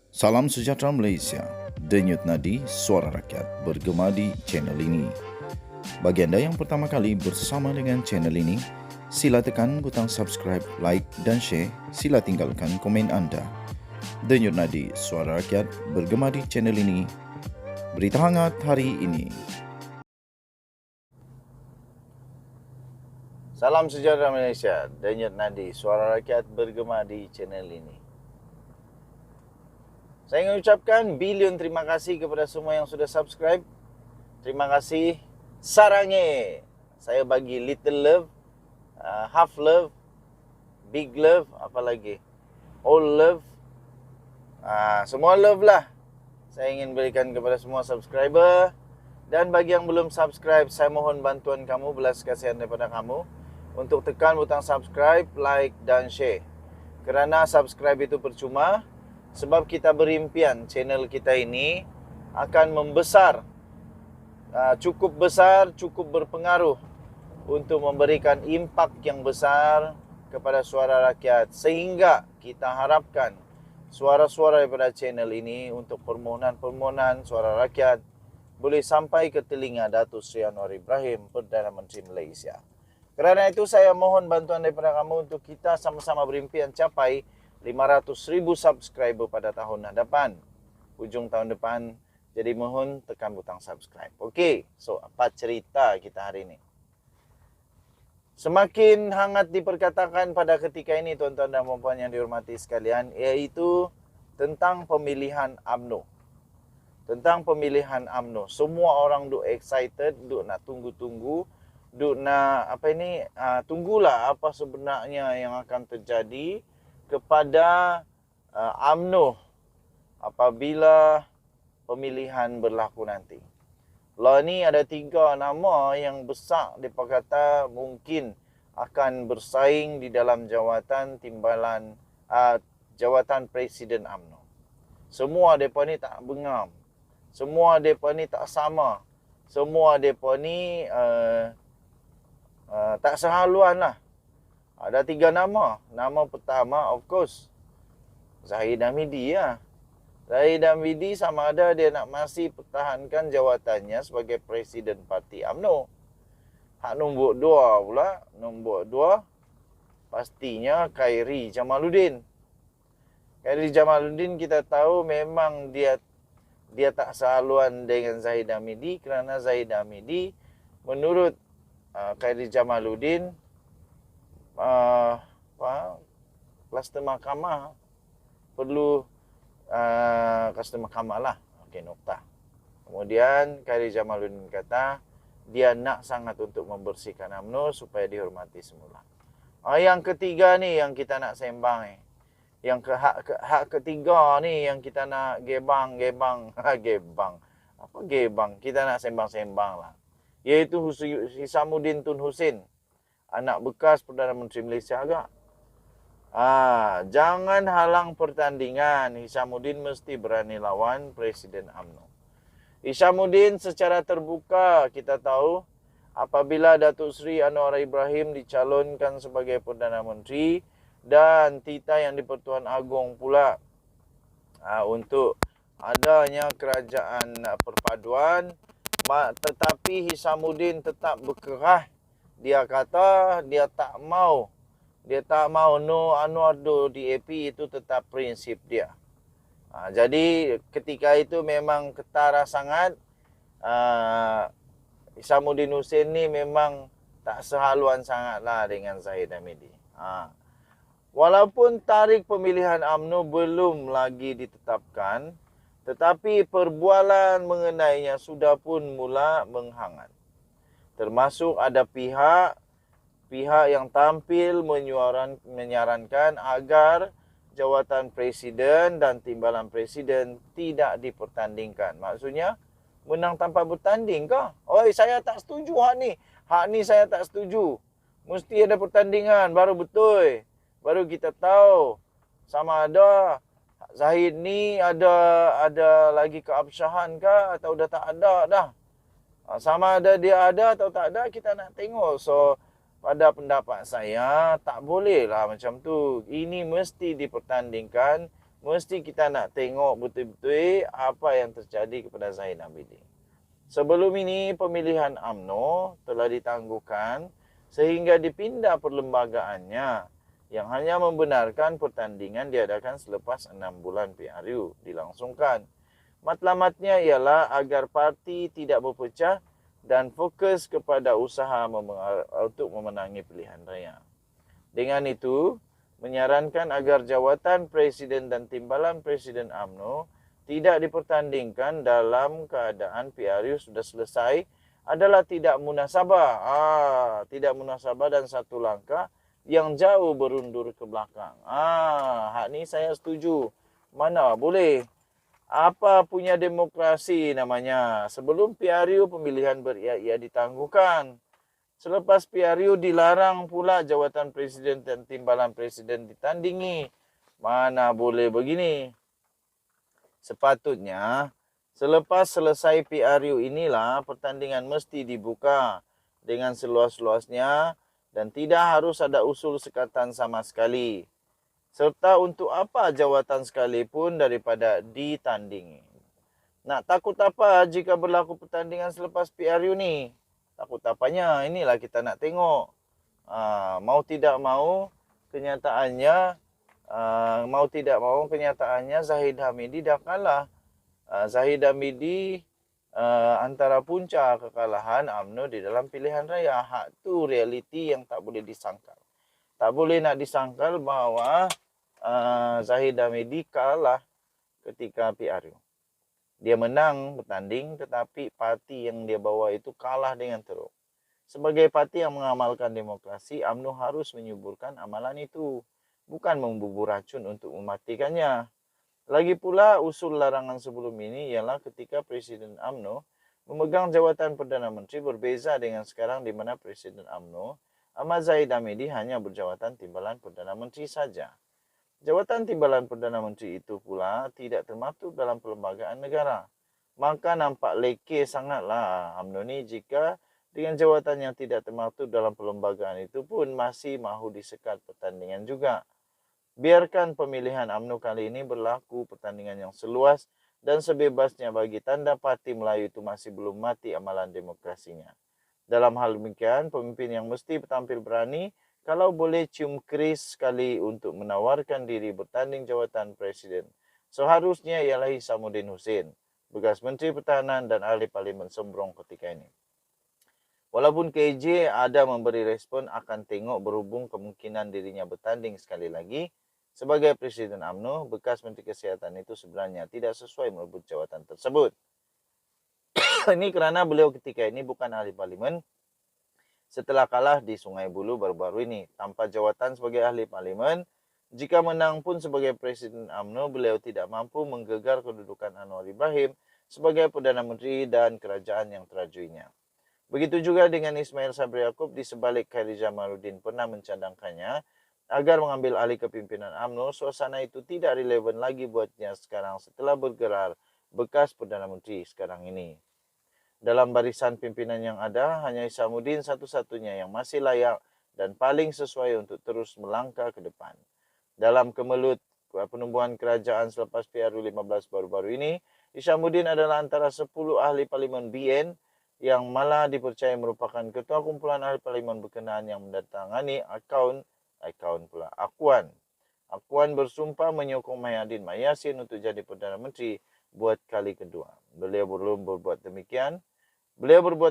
Salam sejahtera Malaysia. Denyut nadi suara rakyat bergema di channel ini. Bagi anda yang pertama kali bersama dengan channel ini, sila tekan butang subscribe, like dan share. Sila tinggalkan komen anda. Denyut nadi suara rakyat bergema di channel ini. Berita hangat hari ini. Salam sejahtera Malaysia. Denyut nadi suara rakyat bergema di channel ini. Saya ingin ucapkan bilion terima kasih kepada semua yang sudah subscribe. Terima kasih. Sarange. Saya bagi little love, half love, big love, apa lagi? All love. Semua love lah. Saya ingin berikan kepada semua subscriber. Dan bagi yang belum subscribe, saya mohon bantuan kamu, belas kasihan daripada kamu, untuk tekan butang subscribe, like dan share. Kerana subscribe itu percuma, sebab kita berimpian channel kita ini akan membesar, cukup besar, cukup berpengaruh untuk memberikan impak yang besar kepada suara rakyat, sehingga kita harapkan suara-suara daripada channel ini untuk permohonan-permohonan suara rakyat boleh sampai ke telinga Datuk Seri Anwar Ibrahim, Perdana Menteri Malaysia. Kerana itu saya mohon bantuan daripada kamu untuk kita sama-sama berimpian capai 500,000 subscriber pada tahun hadapan, hujung tahun depan. Jadi mohon tekan butang subscribe. Okey, so apa cerita kita hari ini? Semakin hangat diperkatakan pada ketika ini, tuan-tuan dan puan-puan yang dihormati sekalian, iaitu tentang pemilihan UMNO. Tentang pemilihan UMNO. Semua orang duk excited, duk nak tunggu-tunggu, duk nak tunggulah apa sebenarnya yang akan terjadi kepada UMNO apabila pemilihan berlaku nanti. Lah ni ada 3 nama yang besar depa kata mungkin akan bersaing di dalam jawatan timbalan jawatan Presiden UMNO. Semua depa ni tak bengam. Semua depa ni tak sama. Semua depa ni tak sehaluan lah. Ada 3 nama. Nama pertama, of course, Zahid Hamidi lah. Zahid Hamidi sama ada dia nak masih pertahankan jawatannya sebagai Presiden Parti UMNO. Hak nombor 2 pula, nombor 2 pastinya Khairi Jamaluddin. Khairi Jamaluddin kita tahu memang dia tak sehaluan dengan Zahid Hamidi, kerana Zahid Hamidi menurut Khairi Jamaluddin kluster mahkamah perlu kluster mahkamah lah. Okey, nokta. Kemudian Khairi Jamaluddin kata dia nak sangat untuk membersihkan UMNO supaya dihormati semula. Yang ketiga ni yang kita nak sembang ni. Yang hak ketiga ni yang kita nak gebang. Gebang. Apa gebang? Kita nak sembang-sembang lah. Iaitu Hishamuddin Tun Hussein, anak bekas Perdana Menteri Malaysia agak. Jangan halang pertandingan. Hishamuddin mesti berani lawan Presiden UMNO. Hishamuddin secara terbuka kita tahu apabila Datuk Seri Anwar Ibrahim dicalonkan sebagai Perdana Menteri dan titah yang di-Pertuan Agong pula untuk adanya kerajaan perpaduan, tetapi Hishamuddin tetap berkerah. Dia kata dia tak mau no Anwar do DAP, itu tetap prinsip dia. Jadi ketika itu memang ketara sangat. Hishamuddin Hussein ni memang tak sehaluan sangatlah dengan Zahid Hamidi. Walaupun tarikh pemilihan UMNO belum lagi ditetapkan, tetapi perbualan mengenainya sudah pun mula menghangat. Termasuk ada pihak yang tampil menyarankan agar jawatan presiden dan timbalan presiden tidak dipertandingkan. Maksudnya menang tanpa bertanding kah? Saya tak setuju hak ni. Hak ni saya tak setuju. Mesti ada pertandingan baru betul. Baru kita tahu sama ada Zahid ni ada lagi keabsahan kah atau dah tak ada dah. Sama ada dia ada atau tak ada, kita nak tengok. So pada pendapat saya tak bolehlah macam tu. Ini mesti dipertandingkan mesti kita nak tengok betul-betul apa yang terjadi kepada Zahid Hamidi. Sebelum ini pemilihan UMNO telah ditangguhkan sehingga dipindah perlembagaannya yang hanya membenarkan pertandingan diadakan selepas 6 bulan PRU dilangsungkan. Matlamatnya ialah agar parti tidak berpecah dan fokus kepada usaha untuk memenangi pilihan raya. Dengan itu, menyarankan agar jawatan Presiden dan Timbalan Presiden UMNO tidak dipertandingkan dalam keadaan PRU sudah selesai adalah tidak munasabah. Tidak munasabah dan satu langkah yang jauh berundur ke belakang. Hak ni saya setuju. Mana boleh. Apa punya demokrasi namanya. Sebelum PRU pemilihan beriak-iak ditangguhkan. Selepas PRU dilarang pula jawatan Presiden dan Timbalan Presiden ditandingi. Mana boleh begini. Sepatutnya, selepas selesai PRU inilah pertandingan mesti dibuka dengan seluas-luasnya dan tidak harus ada usul sekatan sama sekali. Serta untuk apa jawatan sekalipun daripada ditandingi. Nak takut apa jika berlaku pertandingan selepas PRU ni? Takut apanya? Inilah kita nak tengok. Mau tidak mau kenyataannya Zahid Hamidi dah kalah. Zahid Hamidi antara punca kekalahan UMNO di dalam pilihan raya. Hak tu realiti yang tak boleh disangkal. Tak boleh nak disangkal bahawa Zahid Hamidi kalah ketika PRU. Dia menang bertanding tetapi parti yang dia bawa itu kalah dengan teruk. Sebagai parti yang mengamalkan demokrasi, UMNO harus menyuburkan amalan itu. Bukan membubur racun untuk mematikannya. Lagi pula usul larangan sebelum ini ialah ketika Presiden UMNO memegang jawatan Perdana Menteri berbeza dengan sekarang di mana Presiden UMNO Ahmad Zahid Hamidi hanya berjawatan Timbalan Perdana Menteri saja. Jawatan Timbalan Perdana Menteri itu pula tidak termaktub dalam perlembagaan negara. Maka nampak leke sangatlah UMNO ni jika dengan jawatan yang tidak termaktub dalam perlembagaan itu pun masih mahu disekat pertandingan juga. Biarkan pemilihan UMNO kali ini berlaku pertandingan yang seluas dan sebebasnya bagi tanda parti Melayu itu masih belum mati amalan demokrasinya. Dalam hal demikian, pemimpin yang mesti tampil berani kalau boleh cium keris sekali untuk menawarkan diri bertanding jawatan Presiden. Seharusnya ialah Hisamuddin Hussein, bekas Menteri Pertahanan dan ahli Parlimen Sembrong ketika ini. Walaupun KJ ada memberi respon akan tengok berhubung kemungkinan dirinya bertanding sekali lagi, sebagai Presiden UMNO, bekas Menteri Kesihatan itu sebenarnya tidak sesuai merebut jawatan tersebut. Ini kerana beliau ketika ini bukan ahli parlimen setelah kalah di Sungai Buloh baru-baru ini. Tanpa jawatan sebagai ahli parlimen, jika menang pun sebagai Presiden UMNO, beliau tidak mampu menggegar kedudukan Anwar Ibrahim sebagai Perdana Menteri dan kerajaan yang terajuinya. Begitu juga dengan Ismail Sabri Yaakob di sebalik Khairi Jamaluddin pernah mencadangkannya agar mengambil alih kepimpinan UMNO, suasana itu tidak relevan lagi buatnya sekarang setelah bergerar bekas Perdana Menteri sekarang ini. Dalam barisan pimpinan yang ada, hanya Hisamuddin satu-satunya yang masih layak dan paling sesuai untuk terus melangkah ke depan. Dalam kemelut penumbuhan kerajaan selepas PRU 15 baru-baru ini, Hisamuddin adalah antara 10 ahli parlimen BN yang malah dipercayai merupakan ketua kumpulan ahli parlimen berkenaan yang mendatangani Akuan bersumpah menyokong Mahyadin Mayassin untuk jadi Perdana Menteri buat kali kedua. Beliau berbuat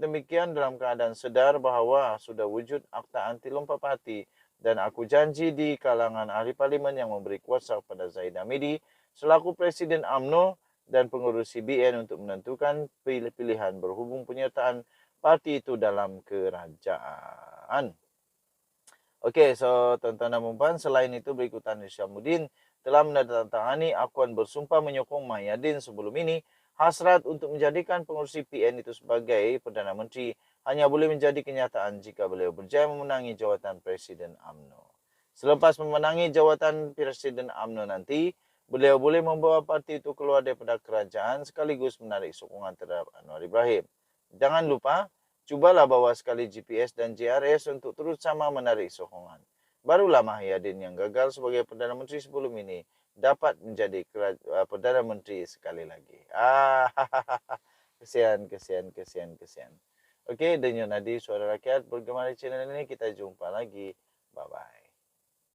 demikian dalam keadaan sedar bahawa sudah wujud akta anti lompat parti dan aku janji di kalangan ahli parlimen yang memberi kuasa kepada Zahid Hamidi selaku Presiden UMNO dan pengurus CBN untuk menentukan pilihan berhubung penyertaan parti itu dalam kerajaan. Okey, so tuan-tuan dan puan, selain itu berikutan Hisamuddin telah menandatangani akuan bersumpah menyokong Mahyadin sebelum ini. Hasrat untuk menjadikan pengurus CPN itu sebagai Perdana Menteri hanya boleh menjadi kenyataan jika beliau berjaya memenangi jawatan Presiden UMNO. Selepas memenangi jawatan Presiden UMNO nanti, beliau boleh membawa parti itu keluar daripada kerajaan sekaligus menarik sokongan terhadap Anwar Ibrahim. Jangan lupa, cubalah bawa sekali GPS dan JRS untuk terus sama menarik sokongan. Barulah Mahyadin yang gagal sebagai Perdana Menteri sebelum ini dapat menjadi Perdana Menteri sekali lagi. Kesian. Okey, Denyut Nadi Suara Rakyat bergema di channel ini. Kita jumpa lagi. Bye-bye.